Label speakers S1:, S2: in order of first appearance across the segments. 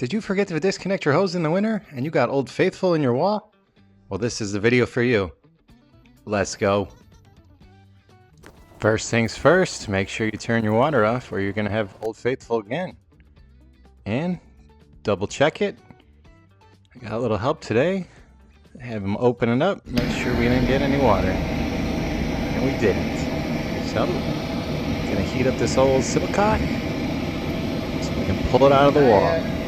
S1: Did you forget to disconnect your hose in the winter and you got Old Faithful in your wall? Well, this is the video for you. Let's go. First things first, make sure you turn your water off or you're going to have Old Faithful again. And double check it. I got a little help today. Have them open it up, make sure we didn't get any water. And we didn't. So, I'm going to heat up this old Silcock so we can pull it out of the wall.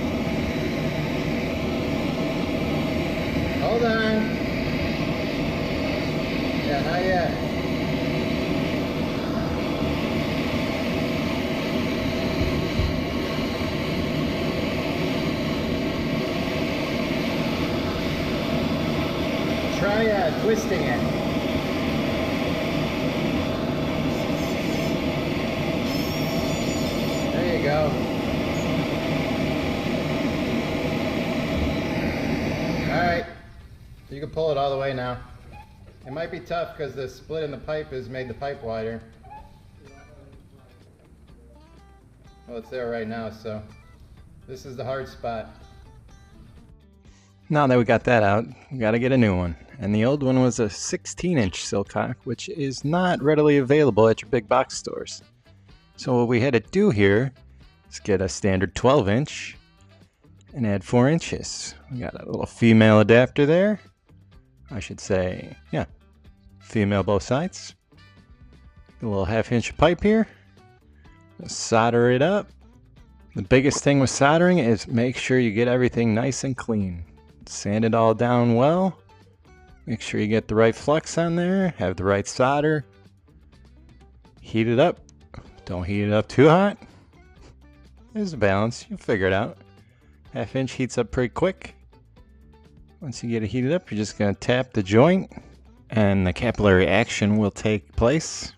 S2: Hold on. Yeah, not yet. Try twisting it. There you go. Alright. You can pull it all the way now. It might be tough because the split in the pipe has made the pipe wider. Well, it's there right now, so this is the hard spot.
S1: Now that we got that out, we got to get a new one. And the old one was a 16-inch Silcock, which is not readily available at your big box stores. So what we had to do here is get a standard 12-inch and add 4 inches. We got a little female adapter there. I should say, yeah, female both sides. A little 1/2-inch pipe here. Solder it up. The biggest thing with soldering is make sure you get everything nice and clean. Sand it all down well. Make sure you get the right flux on there. Have the right solder. Heat it up. Don't heat it up too hot. There's a balance. You'll figure it out. 1/2-inch heats up pretty quick. Once you get it heated up, you're just going to tap the joint and the capillary action will take place.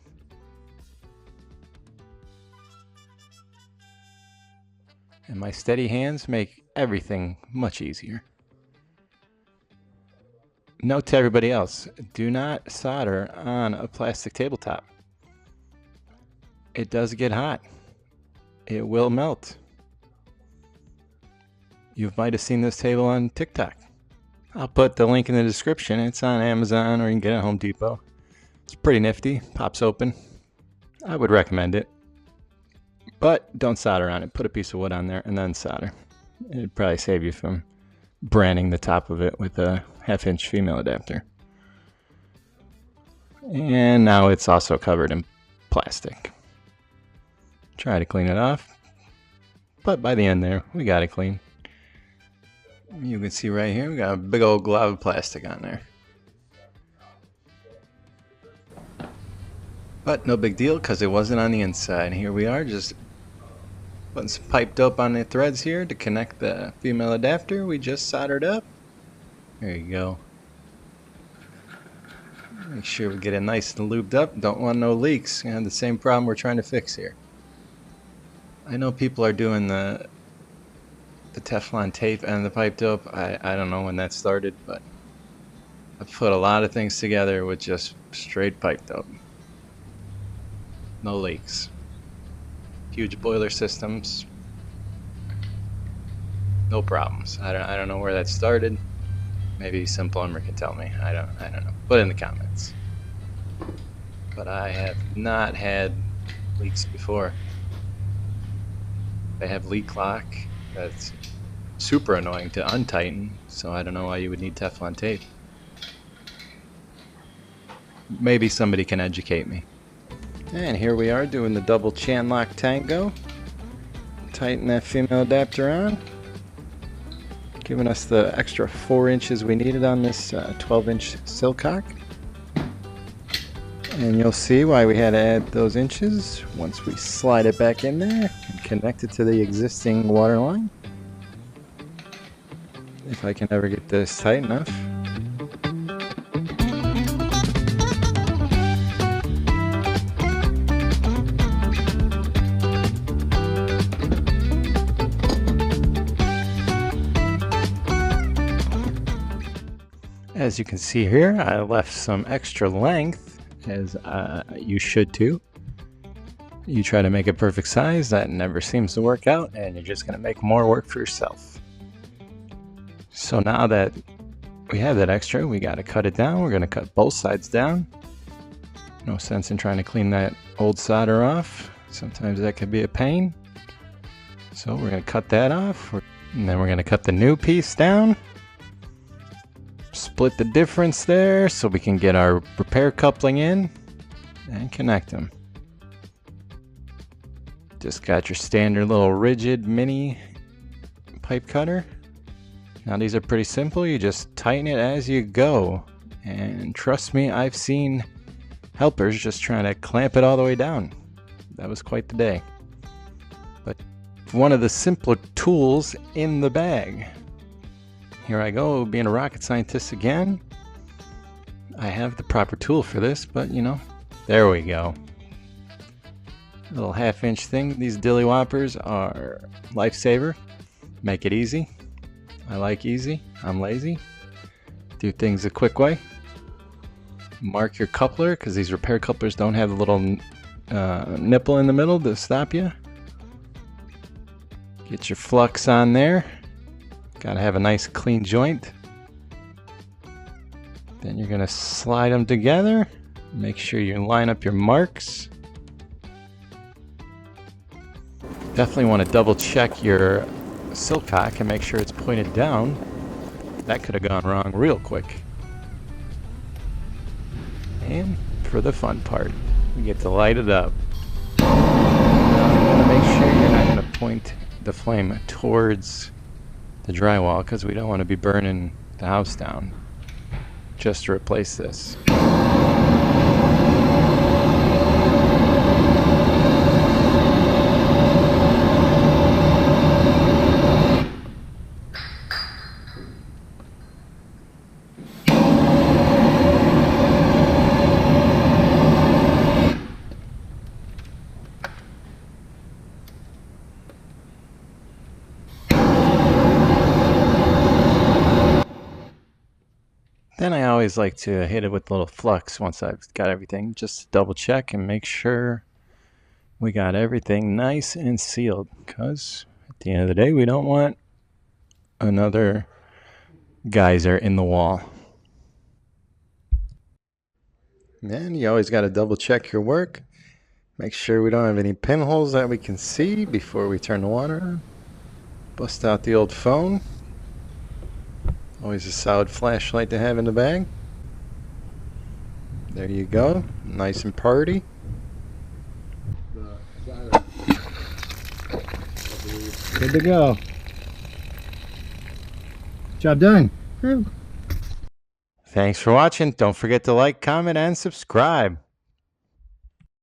S1: And my steady hands make everything much easier. Note to everybody else, do not solder on a plastic tabletop. It does get hot. It will melt. You might have seen this table on TikTok. I'll put the link in the description. It's on Amazon or you can get it at Home Depot. It's pretty nifty. Pops open. I would recommend it. But don't solder on it. Put a piece of wood on there and then solder. It'd probably save you from branding the top of it with a 1/2-inch female adapter. And now it's also covered in plastic. Try to clean it off. But by the end there, we got it clean. You can see right here, we got a big old glob of plastic on there. But no big deal because it wasn't on the inside. Here we are, just putting some pipe dope on the threads here to connect the female adapter we just soldered up. There you go. Make sure we get it nice and lubed up. Don't want no leaks. You have the same problem we're trying to fix here. I know people are doing the Teflon tape and the pipe dope. I don't know when that started, but I've put a lot of things together with just straight pipe dope. No leaks. Huge boiler systems. No problems. I don't know where that started. Maybe some plumber can tell me. I don't know. Put it in the comments. But I have not had leaks before. They have leak lock. That's super annoying to untighten, so I don't know why you would need Teflon tape. Maybe somebody can educate me. And here we are doing the double chan lock tango. Tighten that female adapter on. Giving us the extra 4 inches we needed on this 12-inch Silcock. And you'll see why we had to add those inches once we slide it back in there and connect it to the existing water line. If I can ever get this tight enough. As you can see here, I left some extra length, as you should too. You try to make it perfect size, that never seems to work out, and you're just going to make more work for yourself. So now that we have that extra, we got to cut it down. We're going to cut both sides down. No sense in trying to clean that old solder off. Sometimes that could be a pain. So we're going to cut that off. And then we're going to cut the new piece down. Split the difference there so we can get our repair coupling in and connect them. Just got your standard little rigid mini pipe cutter. Now these are pretty simple. You just tighten it as you go. And trust me, I've seen helpers just trying to clamp it all the way down. That was quite the day. But one of the simpler tools in the bag. Here I go, being a rocket scientist again. I have the proper tool for this, but you know, there we go. Little half-inch thing. These dilly whoppers are lifesaver. Make it easy. I like easy. I'm lazy. Do things the quick way. Mark your coupler, because these repair couplers don't have a little nipple in the middle to stop you. Get your flux on there. Gotta have a nice clean joint. Then you're gonna slide them together. Make sure you line up your marks. Definitely want to double check your silcock and make sure it's pointed down. That could have gone wrong real quick. And for the fun part, we get to light it up. Now, make sure you're not going to point the flame towards the drywall because we don't want to be burning the house down. Just to replace this. Then I always like to hit it with a little flux once I've got everything, just to double check and make sure we got everything nice and sealed, because at the end of the day we don't want another geyser in the wall. And you always got to double check your work, make sure we don't have any pinholes that we can see before we turn the water on. Bust out the old phone. Always a solid flashlight to have in the bag. There you go. Nice and party. Good to go.
S2: Job done.
S1: Thanks for watching. Don't forget to like, comment, and subscribe.